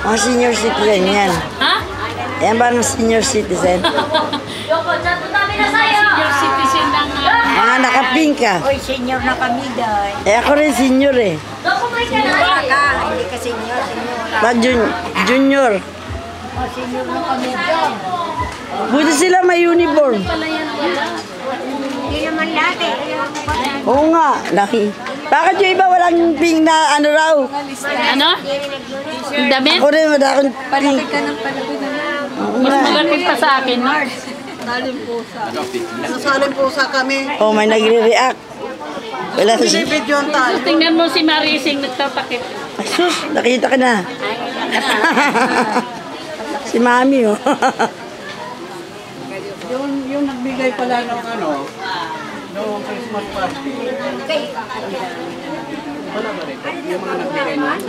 Mga senior citizen yan. Ha? Yan ba ng senior citizen? Senior citizen lang nga. Mga naka-pink ka. Oy, senior na kami dahil. Eh ako rin senior eh. Senior ka, hindi ka senior, senior. Junior. Oh, senior na kami dahil. Buti sila may uniform. Pala yan wala. Hindi naman lahat eh. Oo nga. Laki. Bakit yung iba walang pink na ano raw? Ano? Yung damit? Ako rin madakong pink. Mas malapit pa sa akin. Nasasaling pusa kami. Oh, may nagre-react. Wala sa... Binibidyon tayo. Tingnan mo si Marising nagtatakip. Ay, sus, nakita ka na. Si Mami, oh. Yung nagbigay pala ng ano, noong Christmas party. Wala ba rin? Yung mga nagbigay nun?